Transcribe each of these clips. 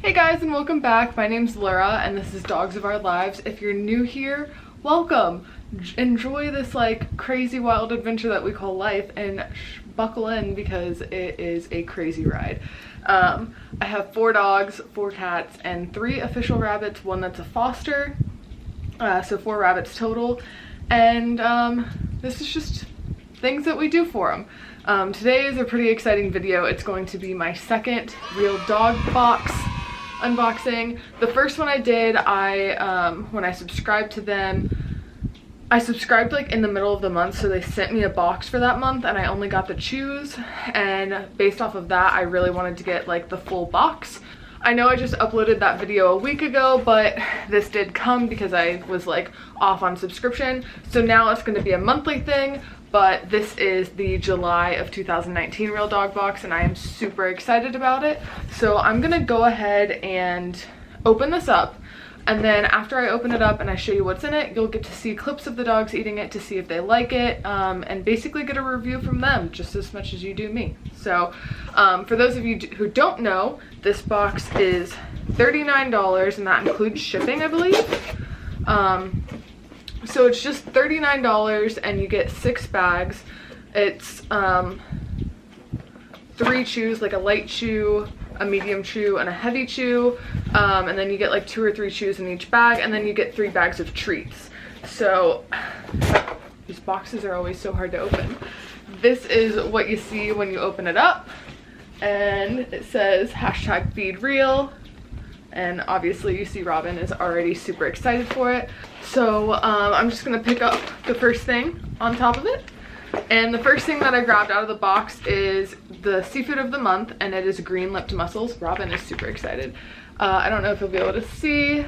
Hey guys, and welcome back. My name's Laura and this is Dogs of Our Lives. If you're new here, welcome. Enjoy this like crazy wild adventure that we call life and buckle in because it is a crazy ride. I have 4 dogs, 4 cats, and 3 official rabbits, one that's a foster. So 4 rabbits total. And this is just things that we do for them. Today is a pretty exciting video. It's going to be my second Real Dog box unboxing. The first one I did, when I subscribed to them, I subscribed like in the middle of the month, so they sent me a box for that month and I only got the chews, and based off of that I really wanted to get like the full box. I know I just uploaded that video a week ago, but this did come because I was like off on subscription, so now it's going to be a monthly thing. But this is the July of 2019 Real Dog box and I am super excited about it. So I'm gonna go ahead and open this up, and then after I open it up and I show you what's in it, you'll get to see clips of the dogs eating it to see if they like it, and basically get a review from them just as much as you do me. So for those of you who don't know, this box is $39 and that includes shipping, I believe. So it's just $39 and you get 6 bags. It's 3 chews, like a light chew, a medium chew, and a heavy chew. And then you get like 2 or 3 chews in each bag, and then you get 3 bags of treats. So these boxes are always so hard to open. This is what you see when you open it up, and it says #feedreal. And obviously you see Robin is already super excited for it. So I'm just gonna pick up the first thing on top of it. And the first thing that I grabbed out of the box is the seafood of the month, and it is green-lipped mussels. Robin is super excited. I don't know if you'll be able to see.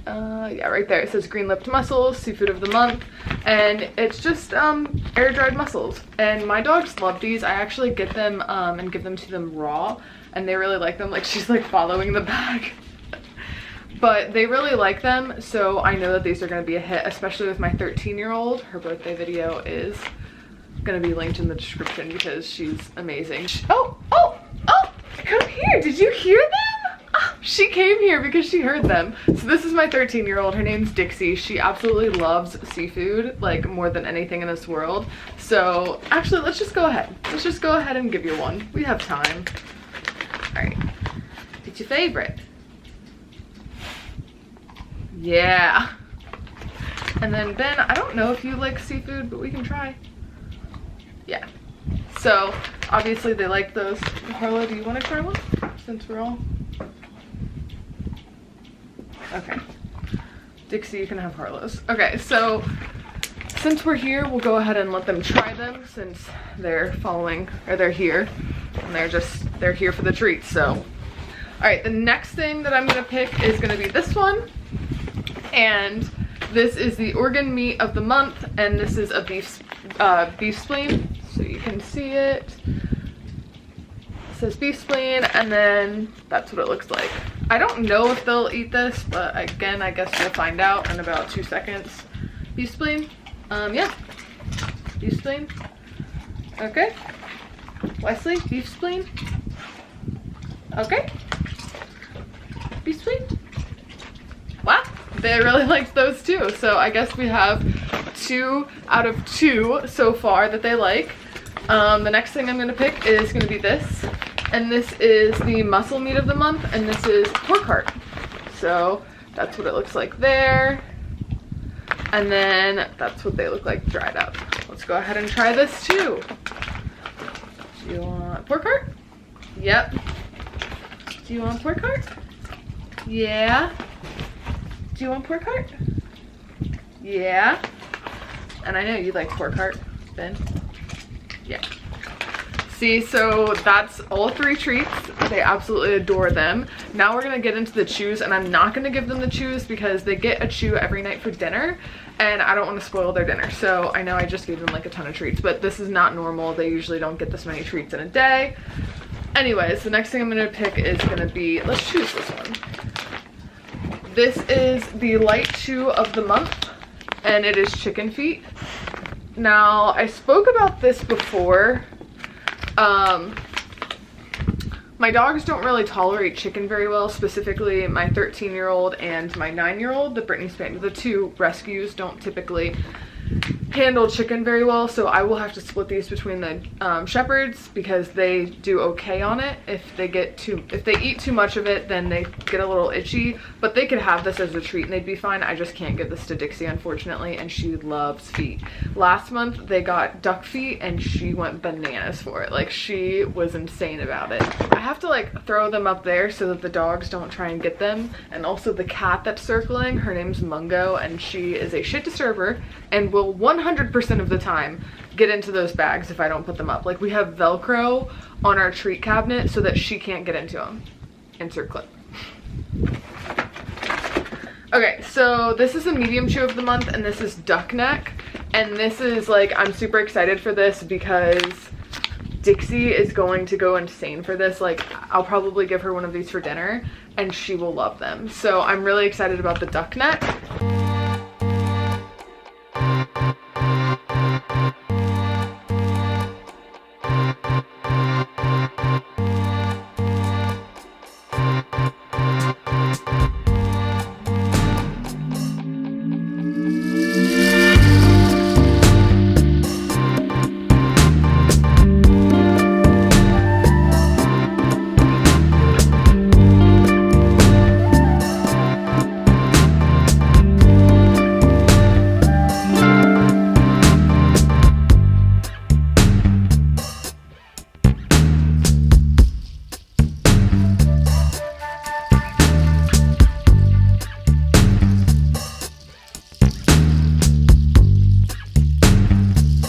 Yeah, right there. It says green-lipped mussels, seafood of the month. And it's just air-dried mussels. And my dogs love these. I actually get them and give them to them raw, and they really like them. Like, she's like following the bag. But they really like them, so I know that these are going to be a hit, especially with my 13-year-old. Her birthday video is going to be linked in the description because she's amazing. Oh, come here. Did you hear them? Oh, she came here because she heard them. So this is my 13-year-old. Her name's Dixie. She absolutely loves seafood, like more than anything in this world. So actually, let's just go ahead. Let's just go ahead and give you one. We have time. All right. It's your favorite. Yeah. And then Ben, I don't know if you like seafood, but we can try. Yeah. So obviously they like those. Harlow, do you want to try one? Since we're all... Okay. Dixie, you can have Harlow's. Okay, so since we're here, we'll go ahead and let them try them since they're following, or they're here. And they're here for the treats, so. All right, the next thing that I'm gonna pick is gonna be this one. And this is the organ meat of the month, and this is a beef spleen, so you can see it. It says beef spleen, and then that's what it looks like. I don't know if they'll eat this, but again, I guess we'll find out in about 2 seconds. Beef spleen, yeah, beef spleen. Okay, Wesley, beef spleen. Okay, beef spleen. Wow, they really liked those too. So I guess we have 2 out of 2 so far that they like. The next thing I'm gonna pick is gonna be this. And this is the muscle meat of the month, and this is pork heart. So that's what it looks like there. And then that's what they look like dried up. Let's go ahead and try this too. Do you want pork heart? Yep. Do you want pork heart? Yeah. Do you want pork heart? Yeah. And I know you like pork heart, Ben. Yeah. See, so that's all 3 treats. They absolutely adore them. Now we're gonna get into the chews, and I'm not gonna give them the chews because they get a chew every night for dinner, and I don't want to spoil their dinner. So I know I just gave them like a ton of treats, but this is not normal. They usually don't get this many treats in a day. Anyways, the next thing I'm gonna pick is gonna be, let's choose this one. This is the light chew of the month, and it is chicken feet. Now, I spoke about this before My dogs don't really tolerate chicken very well, specifically my 13-year-old and my 9-year-old. The Brittany Spaniel, the two rescues, don't typically handle chicken very well, so I will have to split these between the shepherds because they do okay on it. If they eat too much of it, then they get a little itchy, but they could have this as a treat and they'd be fine. I just can't give this to Dixie, unfortunately, and she loves feet. Last month they got duck feet and she went bananas for it. Like, she was insane about it. I have to like throw them up there so that the dogs don't try and get them. And also the cat that's circling, her name's Mungo, and she is a shit disturber and will 100% of the time get into those bags if I don't put them up. Like, we have Velcro on our treat cabinet so that she can't get into them. Insert clip. Okay, so this is a medium chew of the month and this is duck neck. And this is like, I'm super excited for this because Dixie is going to go insane for this. Like, I'll probably give her one of these for dinner and she will love them. So I'm really excited about the duck neck.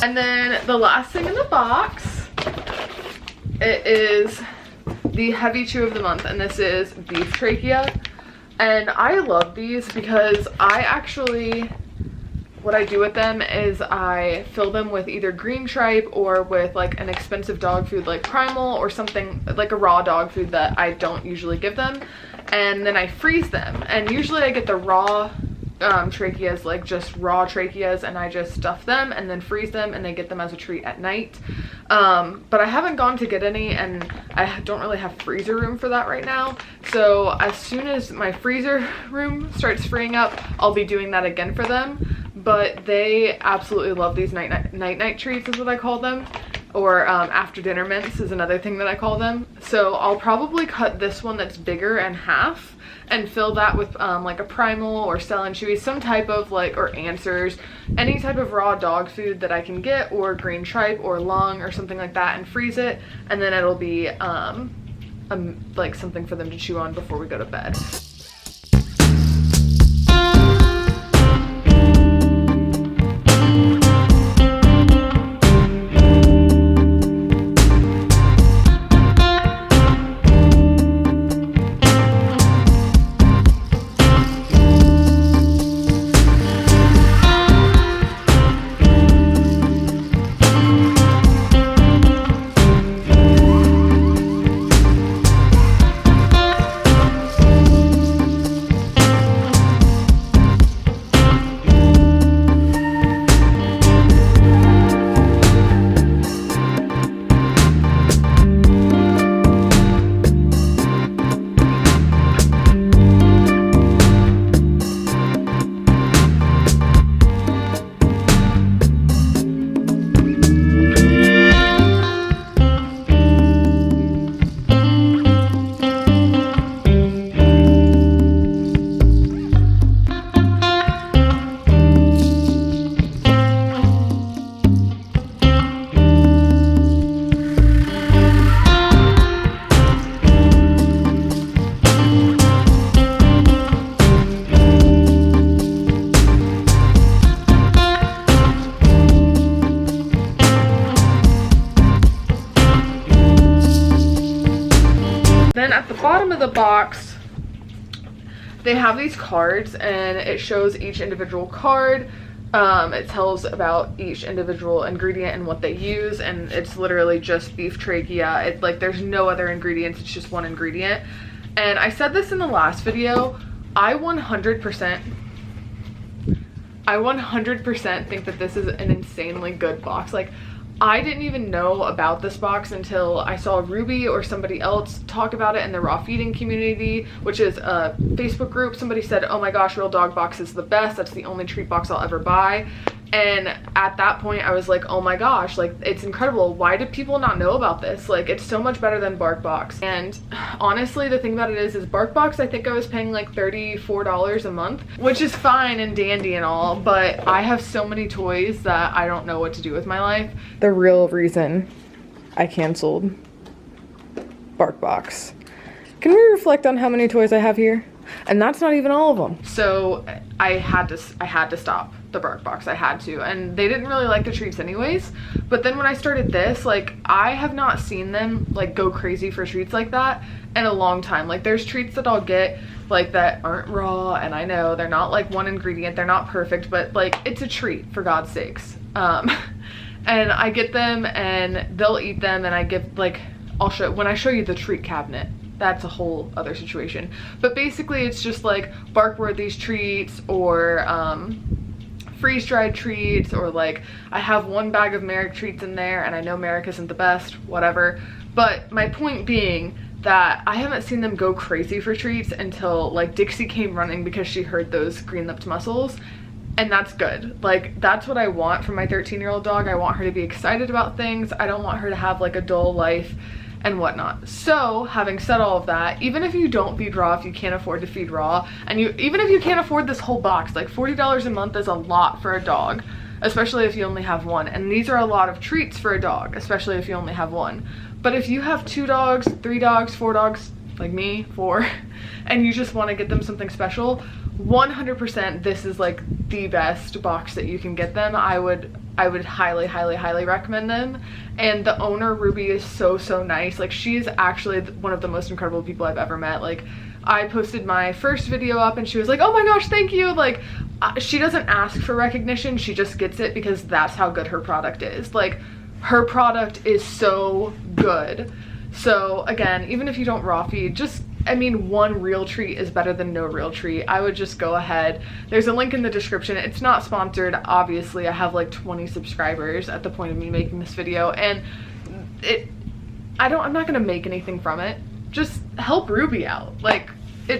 And then the last thing in the box, it is the heavy chew of the month, and this is beef trachea. And I love these because what I do with them is I fill them with either green tripe or with like an expensive dog food like Primal or something like a raw dog food that I don't usually give them. And then I freeze them, and usually I get the raw tracheas, like just raw tracheas, and I just stuff them and then freeze them and then get them as a treat at night. But I haven't gone to get any and I don't really have freezer room for that right now. So as soon as my freezer room starts freeing up, I'll be doing that again for them. But they absolutely love these night treats is what I call them. Or after dinner mints is another thing that I call them. So I'll probably cut this one that's bigger in half and fill that with like a Primal or Cell and Chewy, some type of like, or Answers, any type of raw dog food that I can get, or green tripe or lung or something like that, and freeze it, and then it'll be like something for them to chew on before we go to bed. Bottom of the box, they have these cards and it shows each individual card. It tells about each individual ingredient and what they use, and it's literally just beef trachea. It's like there's no other ingredients, it's just one ingredient. And I said this in the last video, I 100% think that this is an insanely good box. Like, I didn't even know about this box until I saw Ruby or somebody else talk about it in the raw feeding community, which is a Facebook group. Somebody said, oh my gosh, Real Dog box is the best. That's the only treat box I'll ever buy. And at that point I was like, oh my gosh, like it's incredible. Why did people not know about this? Like it's so much better than BarkBox. And honestly, the thing about it is BarkBox, I think I was paying like $34 a month, which is fine and dandy and all, but I have so many toys that I don't know what to do with my life. The real reason I canceled BarkBox. Can we reflect on how many toys I have here? And that's not even all of them. So I had to stop the BarkBox. I had to, and they didn't really like the treats anyways. But then when I started this, like I have not seen them like go crazy for treats like that in a long time. Like there's treats that I'll get like that aren't raw, and I know they're not like one ingredient, they're not perfect, but like it's a treat, for God's sakes. And I get them and they'll eat them, and I give like, when I show you the treat cabinet, that's a whole other situation. But basically it's just like Barkworthy's treats or freeze-dried treats, or like I have one bag of Merrick treats in there, and I know Merrick isn't the best, whatever. But my point being that I haven't seen them go crazy for treats until like Dixie came running because she heard those green-lipped mussels. And that's good. Like that's what I want from my 13-year-old dog. I want her to be excited about things. I don't want her to have like a dull life and whatnot. So having said all of that, even if you don't feed raw, if you can't afford to feed raw, and even if you can't afford this whole box, like $40 a month is a lot for a dog, especially if you only have one. And these are a lot of treats for a dog, especially if you only have one. But if you have 2 dogs, 3 dogs, 4 dogs, like me, 4, and you just want to get them something special, 100% this is like the best box that you can get them. I would highly recommend them. And the owner, Ruby, is so nice. Like she's actually one of the most incredible people I've ever met. Like I posted my first video up and she was like, oh my gosh, thank you. Like she doesn't ask for recognition, she just gets it because that's how good her product is. Like her product is so good. So again, even if you don't raw feed, just, I mean, one real treat is better than no real treat. I would just go ahead. There's a link in the description. It's not sponsored, obviously. I have like 20 subscribers at the point of me making this video, and I'm not gonna make anything from it. Just help Ruby out. Like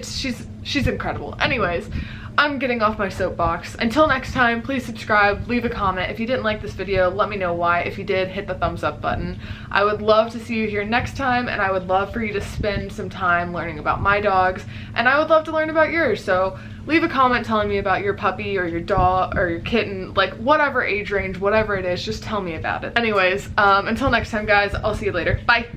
she's incredible. Anyways, I'm getting off my soapbox. Until next time, please subscribe, leave a comment. If you didn't like this video, let me know why. If you did, hit the thumbs up button. I would love to see you here next time, and I would love for you to spend some time learning about my dogs, and I would love to learn about yours. So leave a comment telling me about your puppy or your dog or your kitten, like whatever age range, whatever it is, just tell me about it. Anyways, until next time guys, I'll see you later. Bye.